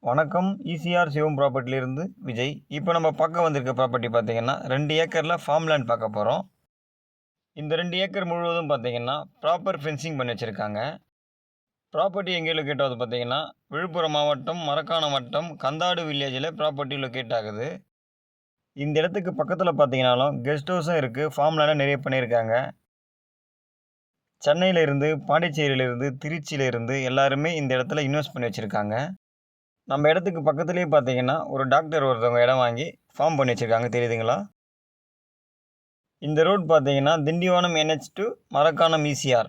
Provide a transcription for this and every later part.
வணக்கம். ஈசிஆர் சிவம் ப்ராப்பர்ட்டிலேருந்து விஜய். இப்போ நம்ம பார்க்க வந்திருக்க ப்ராப்பர்ட்டி பார்த்தீங்கன்னா 2 ஏக்கரில் ஃபார்ம் லேண்ட் பார்க்க போகிறோம். இந்த 2 ஏக்கர் முழுவதும் பார்த்தீங்கன்னா ப்ராப்பர் ஃபென்சிங் பண்ணி வச்சுருக்காங்க. ப்ராப்பர்ட்டி எங்கே லொக்கேட் ஆகுது பார்த்தீங்கன்னா விழுப்புரம் மாவட்டம் மரக்காணம் வட்டம் கந்தாடு வில்லேஜில் ப்ராப்பர்ட்டி லொக்கேட் ஆகுது. இந்த இடத்துக்கு பக்கத்தில் பார்த்தீங்கன்னாலும் கெஸ்ட் ஹவுஸும் இருக்குது. ஃபார்ம் லேண்டும் நிறைய பண்ணியிருக்காங்க. சென்னையிலேருந்து, பாண்டிச்சேரியிலேருந்து, திருச்சியிலேருந்து எல்லாருமே இந்த இடத்துல இன்வெஸ்ட் பண்ணி வச்சுருக்காங்க. நம்ம இடத்துக்கு பக்கத்துலேயே பார்த்தீங்கன்னா ஒரு டாக்டர் ஒருத்தவங்க இடம் வாங்கி ஃபார்ம் பண்ணி வச்சுருக்காங்க, தெரியுதுங்களா? இந்த ரோட் பார்த்தீங்கன்னா Tindivanam NH to Marakkanam ECR.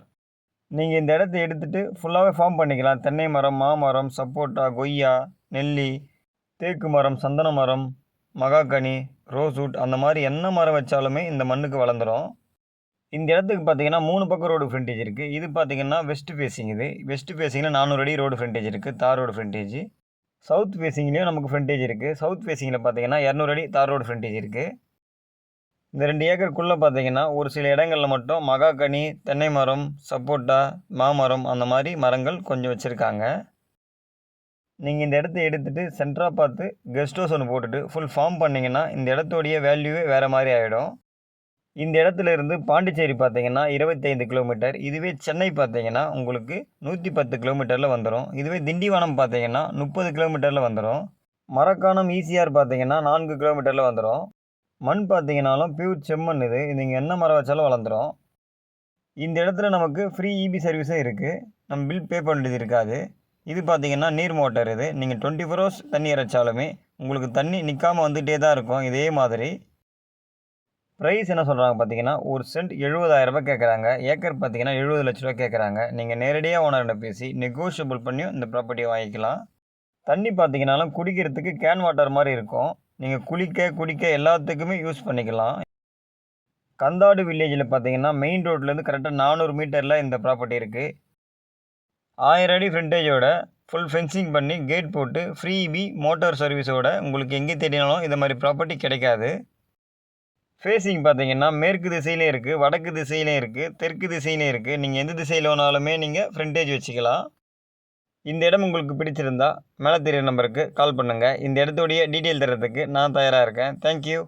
நீங்கள் இந்த இடத்த எடுத்துகிட்டு ஃபுல்லாகவே ஃபார்ம் பண்ணிக்கலாம். தென்னை மரம், மாமரம், சப்போட்டா, கொய்யா, நெல்லி, தேக்கு மரம், சந்தன மரம், மகாகனி, ரோஸ்வுட் அந்த மாதிரி என்ன மரம் வச்சாலுமே இந்த மண்ணுக்கு வளர்ந்துடும். இந்த இடத்துக்கு பார்த்தீங்கன்னா 3 பக்கம் ரோடு ஃப்ரண்டேஜ் இருக்குது. இது பார்த்தீங்கன்னா வெஸ்ட் ஃபேஸிங். இது வெஸ்ட் ஃபேஸிங்கில் 400 அடி ரோடு ஃப்ரண்டேஜ் இருக்குது, தார் ரோடு ஃப்ரண்டேஜ். சவுத் ஃபேஸிங்லேயும் நமக்கு ஃப்ரண்டேஜ் இருக்குது. சவுத் ஃபேஸிங்கில் பார்த்தீங்கன்னா 200 அடி தார் ரோடு ஃப்ரண்டேஜ் இருக்குது. இந்த 2 ஏக்கருக்குள்ளே பார்த்தீங்கன்னா ஒரு சில இடங்களில் மட்டும் மகாகனி, தென்னை மரம், சப்போட்டா, மாமரம் அந்த மாதிரி மரங்கள் கொஞ்சம் வச்சுருக்காங்க. நீங்கள் இந்த இடத்த எடுத்துகிட்டு சென்டராக பார்த்து கெஸ்ட் ஹவுஸ் ஒன்று போட்டுட்டு ஃபுல் ஃபார்ம் பண்ணிங்கன்னா இந்த இடத்தோடைய வேல்யூவே வேறு மாதிரி ஆகிடும். இந்த இடத்துல இருந்து பாண்டிச்சேரி பார்த்தீங்கன்னா 25 கிலோமீட்டர். இதுவே சென்னை பார்த்தீங்கன்னா உங்களுக்கு 110 கிலோமீட்டரில் வந்துடும். இதுவே திண்டிவனம் பார்த்தீங்கன்னா 30 கிலோமீட்டரில் வந்துடும். மரக்காணம் ஈசிஆர் பார்த்தீங்கன்னா 4 கிலோமீட்டரில் வந்துடும். மண் பார்த்தீங்கன்னாலும் பியூர் செம்மண். இது நீங்கள் என்ன மரம் வச்சாலும் வளர்ந்துடும். இந்த இடத்துல நமக்கு ஃப்ரீ EB சர்வீஸும் இருக்குது. நம்ம பில் பே பண்ண வேண்டியது இருக்காது. இது பார்த்தீங்கன்னா நீர் மோட்டார். இது நீங்கள் 24 ஹவர்ஸ் தண்ணி இறைச்சாலுமே உங்களுக்கு தண்ணி நிற்காமல் வந்துகிட்டே தான் இருக்கும். இதே மாதிரி ப்ரைஸ் என்ன சொல்கிறாங்க பார்த்தீங்கன்னா ஒரு சென்ட் 70,000 கேட்குறாங்க. ஏக்கர் பார்த்தீங்கன்னா 70 லட்ச ரூபா கேட்குறாங்க. நீங்கள் நேரடியாக ஓனர்கிட்ட பேசி நெகோஷியபிள் பண்ணியும் இந்த ப்ராப்பர்ட்டியை வாங்கிக்கலாம். தண்ணி பார்த்தீங்கன்னாலும் குடிக்கிறதுக்கு கேன் வாட்டர் மாதிரி இருக்கும். நீங்கள் குடிக்க எல்லாத்துக்குமே யூஸ் பண்ணிக்கலாம். கந்தாடு வில்லேஜில் பார்த்தீங்கன்னா மெயின் ரோட்லேருந்து கரெக்டாக 400 மீட்டரில் இந்த ப்ராப்பர்ட்டி இருக்குது. 1000 அடி ஃப்ரண்டேஜோட ஃபுல் ஃபென்சிங் பண்ணி கேட் போட்டு ஃப்ரீ EB மோட்டார் சர்வீஸோட உங்களுக்கு எங்கே தேடினாலும் இந்த மாதிரி ப்ராப்பர்ட்டி கிடைக்காது. ஃபேஸிங் பார்த்தீங்கன்னா மேற்கு திசையிலையும் இருக்குது, வடக்கு திசையிலையும் இருக்குது, தெற்கு திசையிலையும் இருக்குது. நீங்கள் எந்த திசையில் வேணாலுமே நீங்கள் ஃப்ரண்டேஜ் வச்சுக்கலாம். இந்த இடம் உங்களுக்கு பிடிச்சிருந்தா மேலே தெரியுற நம்பருக்கு கால் பண்ணுங்கள். இந்த இடத்துடைய டீட்டெயில் தரத்துக்கு நான் தயாராக இருக்கேன். தேங்க்யூ.